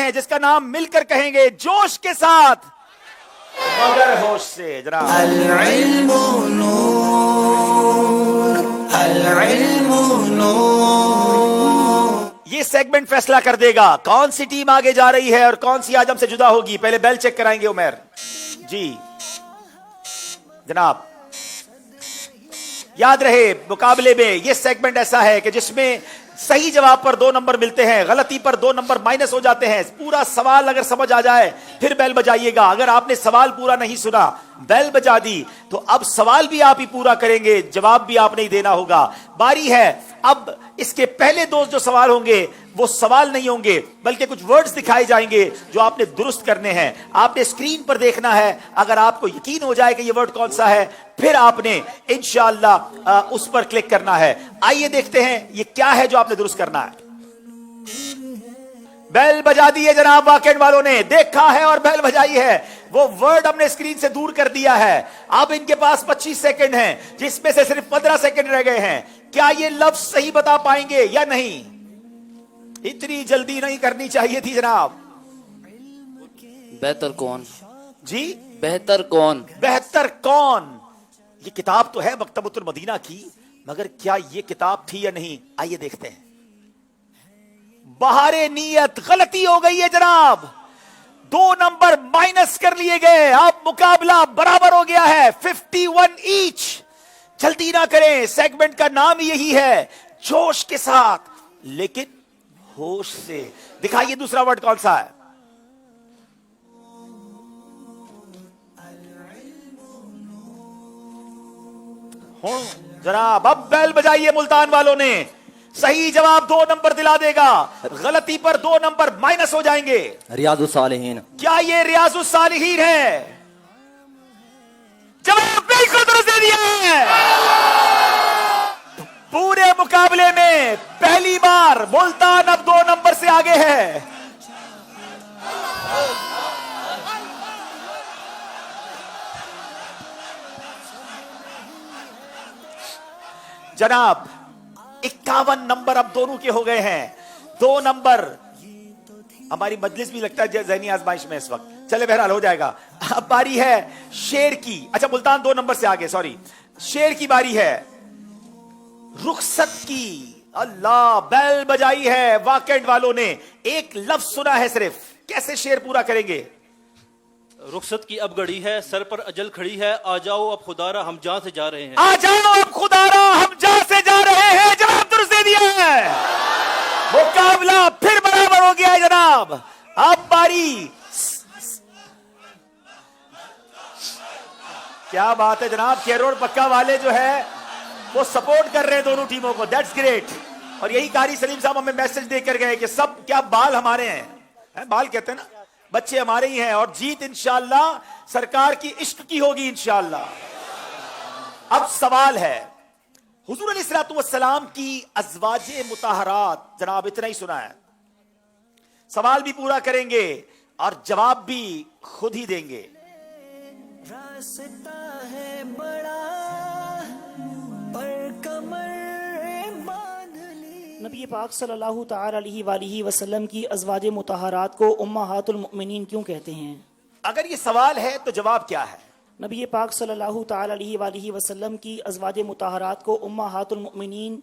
ہیں جس کا نام مل کر کہیں گے جوش کے ساتھ مگر ہوش سے. جناب العلم نور، العلم نور. یہ سیگمنٹ فیصلہ کر دے گا کون سی ٹیم آگے جا رہی ہے اور کون سی آج ہم سے جدا ہوگی. پہلے بیل چیک کرائیں گے عمیر جی. جناب یاد رہے مقابلے میں یہ سیگمنٹ ایسا ہے کہ جس میں صحیح جواب پر 2 نمبر ملتے ہیں, غلطی پر 2 نمبر مائنس ہو جاتے ہیں. پورا سوال اگر سمجھ آ جائے پھر بیل بجائیے گا. اگر آپ نے سوال پورا نہیں سنا, بیل بجا دی, تو اب سوال بھی آپ ہی پورا کریں گے, جواب بھی آپ نہیں دینا ہوگا. باری ہے اب اس کے پہلے 2 جو سوال ہوں گے وہ سوال نہیں ہوں گے بلکہ کچھ ورڈز دکھائے جائیں گے جو آپ نے درست کرنے ہیں. آپ نے اسکرین پر دیکھنا ہے, اگر آپ کو یقین ہو جائے کہ یہ ورڈ کون سا ہے پھر آپ نے انشاءاللہ اس پر کلک کرنا ہے. آئیے دیکھتے ہیں یہ کیا ہے جو آپ نے درست کرنا ہے. بیل بجا دی ہے جناب, واقعات والوں نے دیکھا ہے اور بیل بجائی ہے. وہ ورڈ ہم نے اسکرین سے دور کر دیا ہے. اب ان کے پاس 25 سیکنڈ ہیں جس میں سے صرف 15 سیکنڈ رہ گئے ہیں. کیا یہ لفظ صحیح بتا پائیں گے یا نہیں؟ اتنی جلدی نہیں کرنی چاہیے تھی جناب. بہتر کون جی بہتر کون بہتر کون, یہ کتاب تو ہے مکتبۃ المدینہ کی, مگر کیا یہ کتاب تھی یا نہیں؟ آئیے دیکھتے ہیں. بہار نیت غلطی ہو گئی ہے جناب, 2 نمبر مائنس کر لیے گئے. اب مقابلہ برابر ہو گیا ہے 51 ایچ. جلدی نہ کریں, سیگمنٹ کا نام یہی ہے جوش کے ساتھ لیکن ہوش سے. دکھائیے دوسرا ورڈ کون سا ہے. جناب اب بیل بجائیے ملتان والوں نے. صحیح جواب 2 نمبر دلا دے گا, غلطی پر 2 نمبر مائنس ہو جائیں گے. ریاض الصالحین. کیا یہ ریاض الصالحین ہے؟ جواب بالکل درست دے دیا ہے. پورے مقابلے میں پہلی بار ملتان اب 2 نمبر سے آگے ہے. جناب 51 نمبر اب دونوں کے ہو گئے ہیں. 2 نمبر. ہماری مجلس بھی لگتا ہے ذہنی آزمائش میں اس وقت. چلے بہرحال ہو جائے گا. اب باری ہے شیر کی. اچھا ملتان 2 نمبر سے آگے, سوری. شیر کی باری ہے. رخصت کی. اللہ, بیل بجائی ہے واقعات والوں نے. ایک لفظ سنا ہے صرف, کیسے شیر پورا کریں گے؟ رخصت کی اب گھڑی ہے, سر پر اجل کھڑی ہے, آ جاؤ اب خدارا ہم جہاں سے جا رہے ہیں. آ جاؤ اب خدارا ہم جہاں سے جا رہے ہیں. جواب درست دے دیا ہے. مقابلہ پھر برابر ہو گیا ہے جناب. اب باری. کیا بات ہے جناب, کیرور پکا والے جو ہے وہ سپورٹ کر رہے ہیں دونوں ٹیموں کو. That's great. اور یہی قاری سلیم صاحب ہمیں میسج دے کر گئے کہ سب کیا بال ہمارے ہیں, بال کہتے ہیں نا, بچے ہمارے ہی ہیں, اور جیت انشاءاللہ سرکار کی عشق کی ہوگی انشاءاللہ. اب سوال ہے حضور علیہ الصلوۃ والسلام کی ازواج مطہرات. جناب اتنا ہی سنا ہے. سوال بھی پورا کریں گے اور جواب بھی خود ہی دیں گے. راستہ ہے بڑا پر کمر باندھ لی. نبی پاک صلی اللہ تعالی علیہ وآلہ وسلم کی ازواج مطہرات کو امہات المؤمنین کیوں کہتے ہیں؟ اگر یہ سوال ہے تو جواب کیا ہے؟ نبی پاک صلی اللہ تعالی علیہ وآلہ وسلم کی ازواج مطہرات کو امہات المؤمنین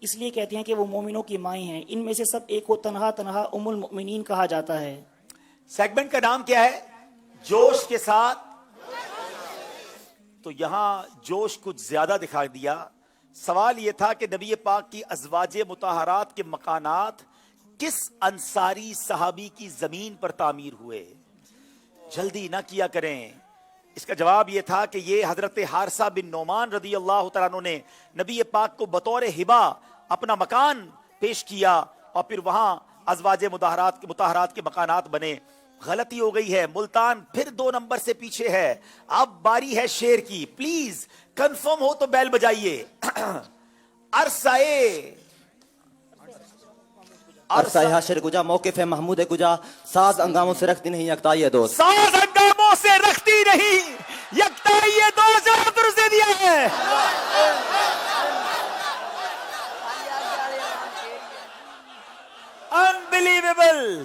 اس لیے کہتے ہیں کہ وہ مومنوں کی مائیں ہیں. ان میں سے سب ایک کو تنہا تنہا ام المؤمنین کہا جاتا ہے. سیگمنٹ کا نام کیا ہے؟ جوش کے ساتھ. تو یہاں جوش کچھ زیادہ دکھا دیا. سوال یہ تھا کہ نبی پاک کی ازواج مطہرات کے مکانات کس انصاری صحابی کی زمین پر تعمیر ہوئے؟ جلدی نہ کیا کریں. اس کا جواب یہ تھا کہ یہ حضرت حارثہ بن نعمان رضی اللہ تعالیٰ عنہ نے نبی پاک کو بطور ہبہ اپنا مکان پیش کیا اور پھر وہاں ازواج مطہرات کے مکانات بنے. غلطی ہو گئی ہے. ملتان پھر 2 نمبر سے پیچھے ہے. اب باری ہے شیر کی. پلیز کنفرم ہو تو بیل بجائیے. عرصہ حشر گجا موقف ہے محمود گجا, ساز انگاموں سے رکھتی نہیں یکتا یہ دوست. ساز انگاموں سے رکھتی نہیں یکتا یہ دوست. جواب درست دے دیا ہے. انبلیویبل.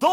2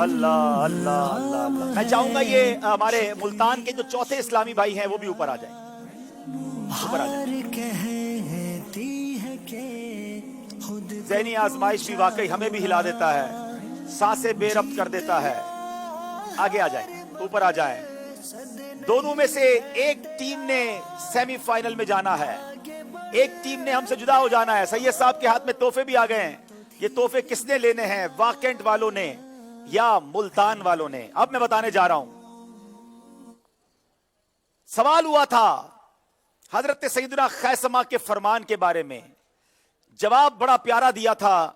اللہ اللہ اللہ اللہ. میں چاہوں گا یہ ہمارے ملتان کے جو چوتھے اسلامی بھائی ہیں وہ بھی اوپر آ جائیں. اوپر آ جائیں. کہتی ہے کہ خود ذہنی آزمائش بھی واقعی ہمیں بھی ہلا دیتا ہے, سانسیں بے ربط کر دیتا ہے. آگے آ جائیں, اوپر آ جائیں. دونوں میں سے ایک ٹیم نے سیمی فائنل میں جانا ہے, ایک ٹیم نے ہم سے جدا ہو جانا ہے. سید صاحب کے ہاتھ میں تحفے بھی آ گئے ہیں. یہ تحفے کس نے لینے ہیں, واکنٹ والوں نے یا ملتان والوں نے؟ اب میں بتانے جا رہا ہوں. سوال ہوا تھا حضرت سیدنا خیثمہ کے فرمان کے بارے میں. جواب بڑا پیارا دیا تھا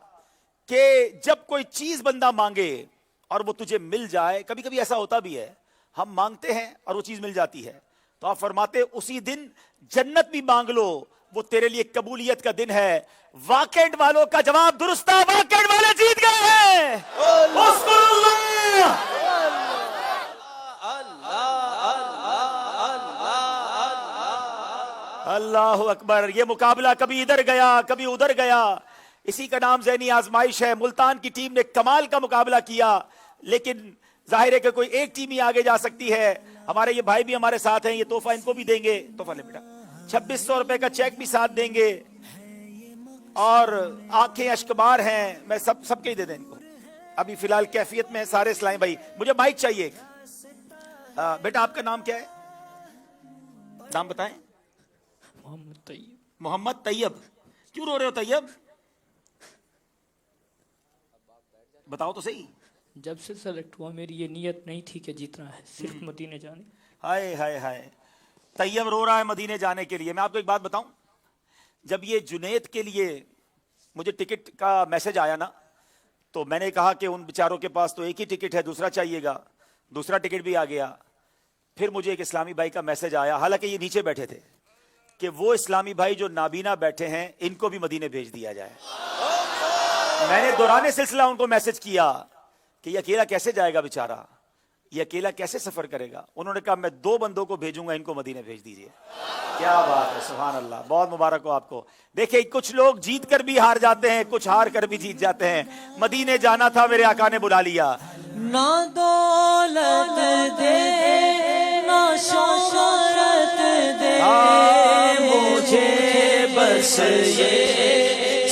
کہ جب کوئی چیز بندہ مانگے اور وہ تجھے مل جائے, کبھی کبھی ایسا ہوتا بھی ہے ہم مانگتے ہیں اور وہ چیز مل جاتی ہے, تو آپ فرماتے اسی دن جنت بھی مانگ لو, وہ تیرے لیے قبولیت کا دن ہے. واکنٹ والوں کا جواب درست تھا, واکنٹ والے جیت گئے ہیں. اللہ اکبر. یہ مقابلہ کبھی ادھر گیا کبھی ادھر گیا, اسی کا نام ذہنی آزمائش ہے. ملتان کی ٹیم نے کمال کا مقابلہ کیا, لیکن ظاہر ہے کہ کوئی ایک ٹیم ہی آگے جا سکتی ہے. ہمارے یہ بھائی بھی ہمارے ساتھ ہیں, یہ تحفہ ان کو بھی دیں گے. تحفہ لے بیٹا, 2600 روپے کا چیک بھی ساتھ دیں گے, اور آنکھیں اشکبار ہیں, میں سب کے ہی دے دیں ان کو. ابھی فی الحال کیفیت میں سارے اسلام بھائی, مجھے مائک چاہیے. بیٹا آپ کا نام کیا ہے, نام بتائیں. محمد طیب. محمد طیب. کیوں رو رہے ہو طیب, بتاؤ تو صحیح. جب سے سلیکٹ ہوا میری یہ نیت نہیں تھی کہ جیتنا ہے, صرف مدینے جانے. ہائے ہائے ہائے, طیب رو رہا ہے مدینے جانے کے لیے. میں آپ کو ایک بات بتاؤں, جب یہ جنید کے لیے مجھے ٹکٹ کا میسج آیا نا, تو میں نے کہا کہ ان بیچاروں کے پاس تو ایک ہی ٹکٹ ہے, دوسرا چاہیے گا. دوسرا ٹکٹ بھی آ گیا. پھر مجھے ایک اسلامی بھائی کا میسج آیا, حالانکہ یہ نیچے بیٹھے تھے, کہ وہ اسلامی بھائی جو نابینا بیٹھے ہیں ان کو بھی مدینے بھیج دیا جائے. میں نے دوران سلسلہ ان کو میسج کیا کہ یہ اکیلا کیسے جائے گا بیچارہ, یہ اکیلا کیسے سفر کرے گا. انہوں نے کہا میں 2 بندوں کو بھیجوں گا, ان کو مدینے بھیج دیجئے. کیا بات ہے, سبحان اللہ, بہت مبارک ہو آپ کو. دیکھیں کچھ لوگ جیت کر بھی ہار جاتے ہیں, کچھ ہار کر بھی جیت جاتے ہیں. مدینے جانا تھا, میرے آقا نے بلا لیا. نہ دولت دے نہ شہرت دے مجھے, بس یہ